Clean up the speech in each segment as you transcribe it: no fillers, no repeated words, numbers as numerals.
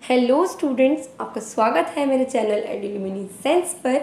Hello students, आपका स्वागत है मेरे चैनल एडुल्यूमिनेसेंस पर।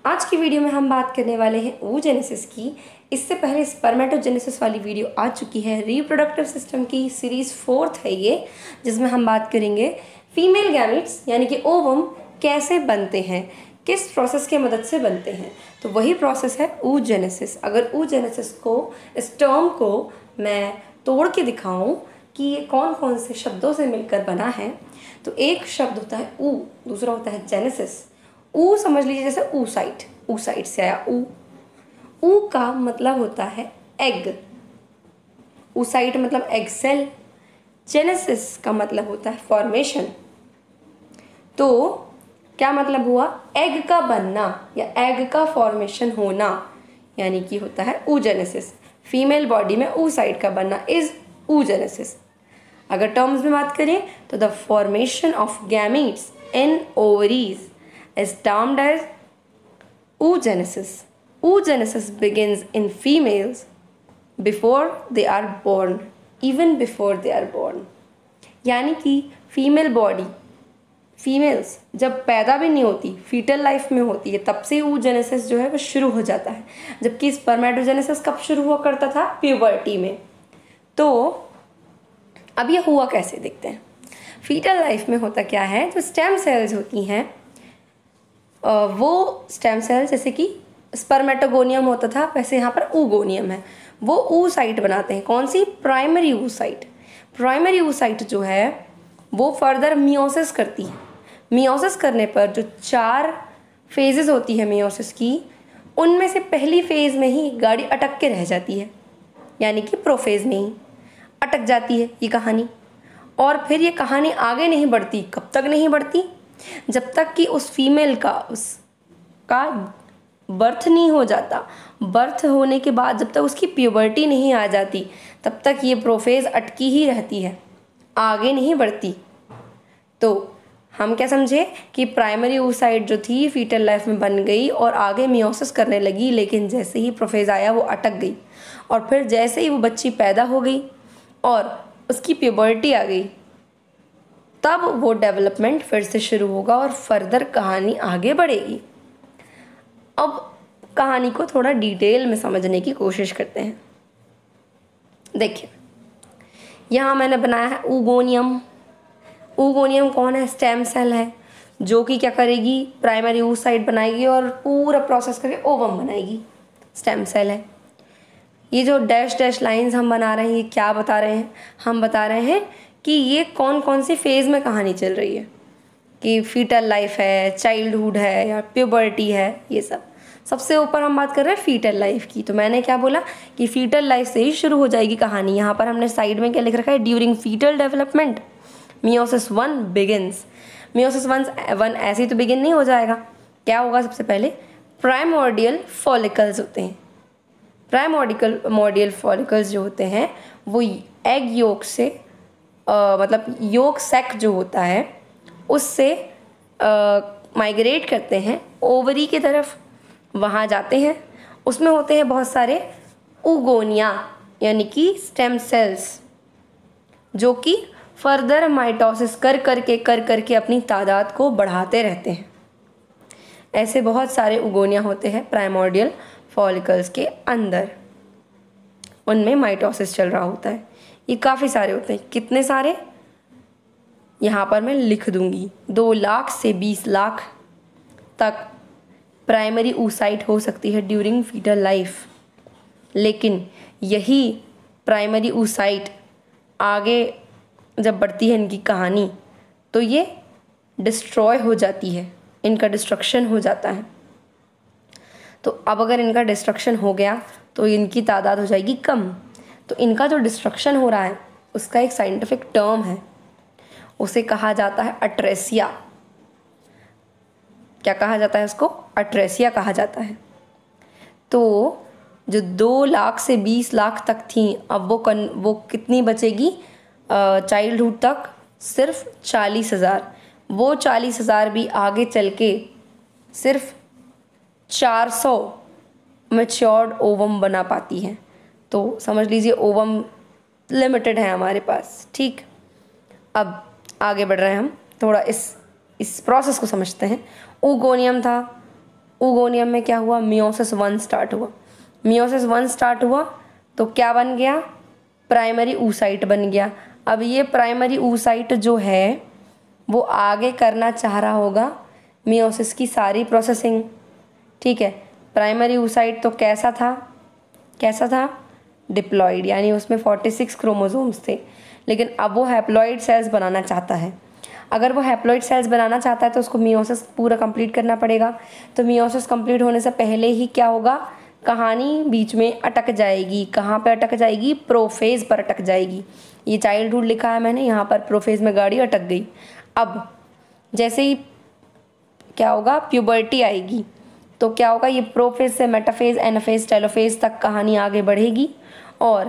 आज की वीडियो में हम बात करने वाले हैं oogenesis की। इससे पहले स्पर्मेटोजेनेसिस वाली वीडियो आ चुकी है। रिप्रोडक्टिव सिस्टम की सीरीज़ 4th है ये, जिसमें हम बात करेंगे फीमेल गैमेट्स यानी कि ओवम कैसे बनते हैं, किस प्रोसेस की मदद से बनते हैं। तो वही प्रोसेस है oogenesis। अगर oogenesis को, इस टर्म को मैं तोड़ के दिखाऊं कि ये कौन कौन से शब्दों से मिलकर बना है, तो एक शब्द होता है ऊ, दूसरा होता है जेनेसिस। ऊ समझ लीजिए जैसे ऊसाइट, ऊसाइट से आया ऊ। ऊ का मतलब होता है एग, ऊसाइट मतलब एग सेल। जेनेसिस का मतलब होता है फॉर्मेशन। तो क्या मतलब हुआ? एग का बनना या एग का फॉर्मेशन होना, यानी कि होता है oogenesis। फीमेल बॉडी में oocyte का बनना इज oogenesis। अगर टर्म्स में बात करें तो the formation of gametes in ovaries is termed as oogenesis। oogenesis begins in females before they are born, even before they are born। यानी कि फीमेल बॉडी, फीमेल्स जब पैदा भी नहीं होती, फीटल लाइफ में होती है, तब से oogenesis जो है वो शुरू हो जाता है। जबकि स्पर्मेटोजेनेसिस कब शुरू हुआ करता था? प्यूबर्टी में। तो अब ये हुआ कैसे देखते हैं। फीटल लाइफ में होता क्या है, जो स्टेम सेल्स होती हैं वो स्टेम सेल्स, जैसे कि स्पर्मेटोगोनियम होता था वैसे यहाँ पर oogoनियम है, वो oocyte बनाते हैं। कौन सी? Primary oocyte। प्राइमरी oocyte जो है वो फर्दर मियोसिस करती है। मियोसिस करने पर जो 4 फेजेस होती है मियोसिस की, उनमें से पहली फेज में ही गाड़ी अटक के रह जाती है, यानी कि प्रोफेज में ही अटक जाती है ये कहानी। और फिर ये कहानी आगे नहीं बढ़ती। कब तक नहीं बढ़ती? जब तक कि उस फीमेल का, उसका बर्थ नहीं हो जाता। बर्थ होने के बाद जब तक उसकी प्यूबर्टी नहीं आ जाती, तब तक ये प्रोफेज अटकी ही रहती है, आगे नहीं बढ़ती। तो हम क्या समझे कि प्राइमरी oocyte जो थी फीटल लाइफ में बन गई और आगे मियोसिस करने लगी, लेकिन जैसे ही प्रोफेज आया वो अटक गई। और फिर जैसे ही वो बच्ची पैदा हो गई और उसकी प्यूबर्टी आ गई, तब वो डेवलपमेंट फिर से शुरू होगा और फर्दर कहानी आगे बढ़ेगी। अब कहानी को थोड़ा डिटेल में समझने की कोशिश करते हैं। देखिए, यहाँ मैंने बनाया है oogoनियम। oogoनियम कौन है? स्टेम सेल है, जो कि क्या करेगी? प्राइमरी oocyte बनाएगी और पूरा प्रोसेस करके ओवम बनाएगी। स्टेम सेल है। ये जो डैश डैश लाइंस हम बना रहे हैं, ये क्या बता रहे हैं? हम बता रहे हैं कि ये कौन कौन सी फेज़ में कहानी चल रही है, कि फीटल लाइफ है, चाइल्डहुड है या प्यूबर्टी है, ये सब। सबसे ऊपर हम बात कर रहे हैं फीटल लाइफ की। तो मैंने क्या बोला कि फीटल लाइफ से ही शुरू हो जाएगी कहानी। यहाँ पर हमने साइड में क्या लिख रखा है? During foetal development meiosis 1 begins. Meiosis 1 ऐसे ही तो बिगिन नहीं हो जाएगा। क्या होगा? सबसे पहले प्राइमोर्डियल फॉलिकल्स होते हैं। प्राइमोर्डियल फॉलिकल्स जो होते हैं वो एग योक से मतलब योक सैक जो होता है उससे माइग्रेट करते हैं ओवरी की तरफ। वहाँ जाते हैं, उसमें होते हैं बहुत सारे oogonia यानी कि स्टेम सेल्स, जो कि फर्दर माइटोसिस कर करके अपनी तादाद को बढ़ाते रहते हैं। ऐसे बहुत सारे oogonia होते हैं प्राइमोर्डियल फॉलिकल्स के अंदर, उनमें माइटोसिस चल रहा होता है। ये काफ़ी सारे होते हैं। कितने सारे? यहाँ पर मैं लिख दूंगी। 2 लाख से 20 लाख तक प्राइमरी oocyte हो सकती है ड्यूरिंग फीटल लाइफ। लेकिन यही प्राइमरी oocyte आगे जब बढ़ती है इनकी कहानी, तो ये डिस्ट्रॉय हो जाती है, इनका डिस्ट्रक्शन हो जाता है। तो अब अगर इनका डिस्ट्रक्शन हो गया तो इनकी तादाद हो जाएगी कम। तो इनका जो डिस्ट्रक्शन हो रहा है उसका एक साइंटिफिक टर्म है, उसे कहा जाता है अट्रेसिया। क्या कहा जाता है उसको? अट्रेसिया कहा जाता है। तो जो 2 लाख से 20 लाख तक थी, अब वो कितनी बचेगी चाइल्डहुड तक? सिर्फ 40,000। वो 40,000 भी आगे चल के सिर्फ 400 मैच्योर्ड ओवम बना पाती हैं। तो समझ लीजिए ओवम लिमिटेड है हमारे पास। ठीक, अब आगे बढ़ रहे हैं हम। थोड़ा इस प्रोसेस को समझते हैं। oogonia था, oogonia में क्या हुआ, meiosis 1 स्टार्ट हुआ। meiosis 1 स्टार्ट हुआ तो क्या बन गया, प्राइमरी oocyte बन गया। अब ये प्राइमरी oocyte जो है वो आगे करना चाह रहा होगा meiosis की सारी प्रोसेसिंग, ठीक है। प्राइमरी oocyte तो कैसा था, डिप्लॉइड, यानी उसमें 46 क्रोमोसोम्स थे। लेकिन अब वो हैप्लॉइड सेल्स बनाना चाहता है। अगर वो हैप्लॉइड सेल्स बनाना चाहता है तो उसको मियोसिस पूरा कंप्लीट करना पड़ेगा। तो मियोसिस कंप्लीट होने से पहले ही क्या होगा, कहानी बीच में अटक जाएगी। कहाँ पे अटक जाएगी, प्रोफेज पर अटक जाएगी। ये चाइल्डहुड लिखा है मैंने, यहाँ पर प्रोफेज में गाड़ी अटक गई। अब जैसे ही क्या होगा, प्यूबर्टी आएगी तो क्या होगा, ये प्रोफेज से मेटाफेज, एनाफेज, टेलोफेज तक कहानी आगे बढ़ेगी। और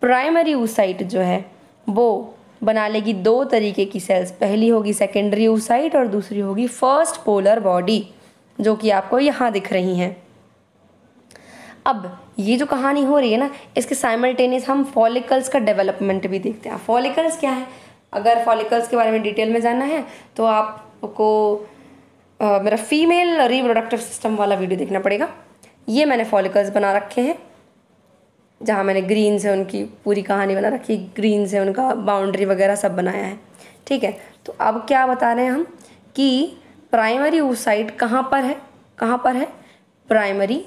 प्राइमरी oocyte जो है वो बना लेगी 2 तरीके की सेल्स। पहली होगी सेकेंडरी oocyte और दूसरी होगी फर्स्ट पोलर बॉडी, जो कि आपको यहाँ दिख रही हैं। अब ये जो कहानी हो रही है ना, इसके साइमल्टेनियस हम फॉलिकल्स का डेवलपमेंट भी देखते हैं। फॉलिकल्स क्या है, अगर फॉलिकल्स के बारे में डिटेल में जानना है तो आपको मेरा फीमेल रिप्रोडक्टिव सिस्टम वाला वीडियो देखना पड़ेगा। ये मैंने फॉलिकल्स बना रखे हैं, जहाँ मैंने ग्रीन से उनकी पूरी कहानी बना रखी, ग्रीन से उनका बाउंड्री वगैरह सब बनाया है, ठीक है। तो अब क्या बता रहे हैं हम कि प्राइमरी oocyte कहाँ पर है, प्राइमरी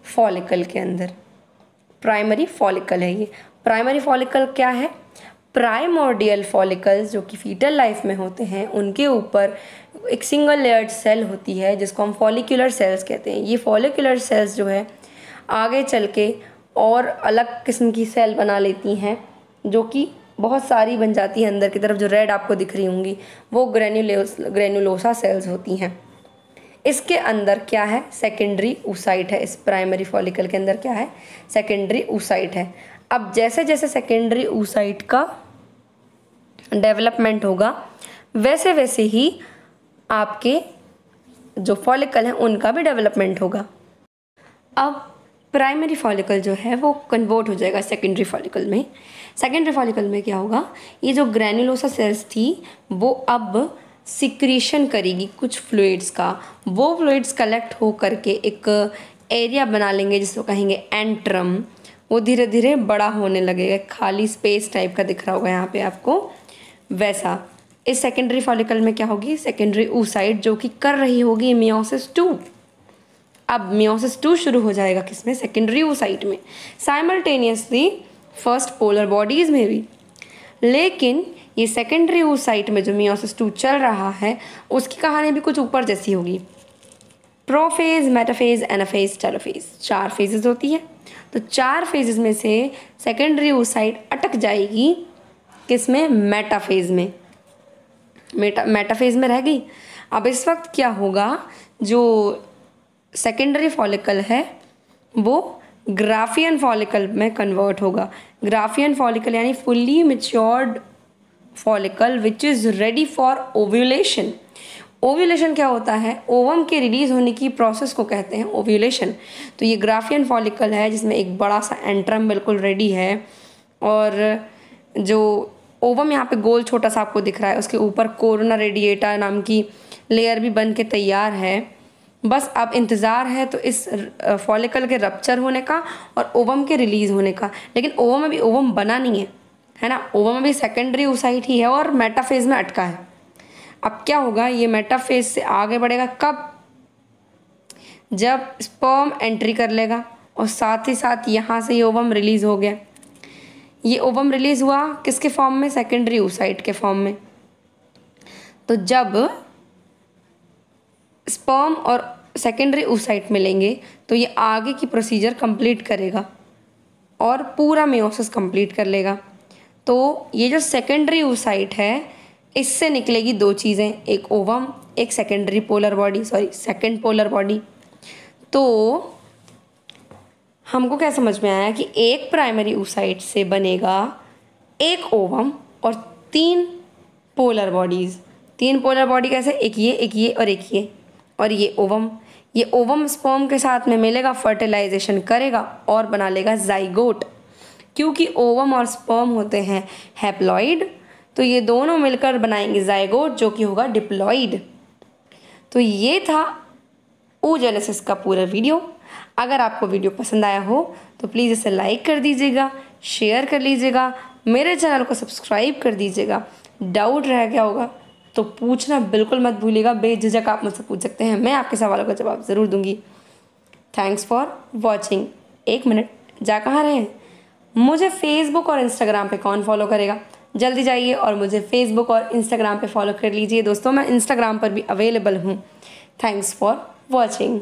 फॉलिकल के अंदर। प्राइमरी फॉलिकल है ये। प्राइमरी फॉलिकल क्या है, प्राइमोर्डियल फॉलिकल्स जो कि फीटल लाइफ में होते हैं, उनके ऊपर एक सिंगल लेयर्ड सेल होती है जिसको हम फॉलिकुलर सेल्स कहते हैं। ये फॉलिकुलर सेल्स जो है आगे चल के और अलग किस्म की सेल बना लेती हैं, जो कि बहुत सारी बन जाती हैं। अंदर की तरफ जो रेड आपको दिख रही होंगी वो ग्रेनुलोसा सेल्स होती हैं। इसके अंदर क्या है, सेकेंडरी oocyte है। इस प्राइमरी फॉलिकल के अंदर क्या है, सेकेंडरी oocyte है। अब जैसे जैसे सेकेंडरी oocyte का डेवलपमेंट होगा वैसे वैसे ही आपके जो फॉलिकल हैं उनका भी डेवलपमेंट होगा। अब प्राइमरी फॉलिकल जो है वो कन्वर्ट हो जाएगा सेकेंडरी फॉलिकल में। सेकेंडरी फॉलिकल में क्या होगा, ये जो ग्रैन्युलोसा सेल्स थी वो अब सिक्रीशन करेगी कुछ फ्लूइड्स का। वो फ्लूइड्स कलेक्ट हो करके एक एरिया बना लेंगे जिसको कहेंगे एंट्रम। वो धीरे धीरे बड़ा होने लगेगा, खाली स्पेस टाइप का दिख रहा होगा यहाँ पे आपको, वैसा। इस सेकेंडरी फॉलिकल में क्या होगी, सेकेंडरी oocyte जो कि कर रही होगी meiosis 2। अब meiosis 2 शुरू हो जाएगा किसमें, सेकेंडरी oocyte में, साइमल्टेनियसली फर्स्ट पोलर बॉडीज में भी। लेकिन ये सेकेंडरी oocyte में जो meiosis 2 चल रहा है उसकी कहानी भी कुछ ऊपर जैसी होगी। Prophase, metaphase, anaphase, telophase, 4 phases होती है। तो 4 फेजेस में से सेकेंडरी oocyte अटक जाएगी किसमें, मेटाफेज में। मेटाफेज में रह गई। अब इस वक्त क्या होगा, जो सेकेंडरी फॉलिकल है वो ग्राफियन फॉलिकल में कन्वर्ट होगा। ग्राफियन फॉलिकल यानी fully matured follicle which is ready for ovulation. Ovulation क्या होता है, ओवम के रिलीज होने की प्रोसेस को कहते हैं ओव्यूलेशन। तो ये ग्राफियन फॉलिकल है जिसमें एक बड़ा सा एंट्रम बिल्कुल रेडी है, और जो ओवम यहाँ पे गोल छोटा सा आपको दिख रहा है उसके ऊपर कोरोना रेडिएटा नाम की लेयर भी बन के तैयार है। बस अब इंतज़ार है तो इस फॉलिकल के रप्चर होने का और ओवम के रिलीज़ होने का। लेकिन ओवम अभी ओवम बना नहीं है ना, ओवम अभी सेकेंडरी oocyte ही है और मेटाफेज में अटका है। अब क्या होगा, ये मेटाफेज से आगे बढ़ेगा कब, जब स्पर्म एंट्री कर लेगा और साथ ही साथ यहाँ से ये ओवम रिलीज़ हो गया। ये ओवम रिलीज़ हुआ किसके फॉर्म में, सेकेंडरी oocyte के फॉर्म में। तो जब स्पर्म और सेकेंडरी oocyte मिलेंगे तो ये आगे की प्रोसीजर कंप्लीट करेगा और पूरा meiosis कंप्लीट कर लेगा। तो ये जो सेकेंडरी oocyte है इससे निकलेगी 2 चीज़ें, एक ओवम, एक secondary polar body, second polar body. तो हमको क्या समझ में आया कि एक प्राइमरी oocyte से बनेगा एक ओवम और 3 पोलर बॉडीज़। 3 पोलर बॉडी कैसे, एक ये और एक ये, और ये ओवम। ये ओवम स्पर्म के साथ में मिलेगा, फर्टिलाइजेशन करेगा और बना लेगा जाइगोट। क्योंकि ओवम और स्पर्म होते हैं हैप्लॉइड, तो ये दोनों मिलकर बनाएंगे जाइगोट, जो कि होगा डिप्लॉइड। तो ये था oogenesis का पूरा वीडियो। अगर आपको वीडियो पसंद आया हो तो प्लीज़ इसे लाइक कर दीजिएगा, शेयर कर लीजिएगा, मेरे चैनल को सब्सक्राइब कर दीजिएगा। डाउट रह गया होगा तो पूछना बिल्कुल मत भूलिएगा, बेझिझक आप मुझसे पूछ सकते हैं, मैं आपके सवालों का जवाब ज़रूर दूंगी। Thanks for watching. एक मिनट, जा कहाँ रहे हैं? मुझे फेसबुक और इंस्टाग्राम पे कौन फॉलो करेगा? जल्दी जाइए और मुझे फेसबुक और इंस्टाग्राम पे फॉलो कर लीजिए दोस्तों, मैं इंस्टाग्राम पर भी अवेलेबल हूँ। Thanks for watching.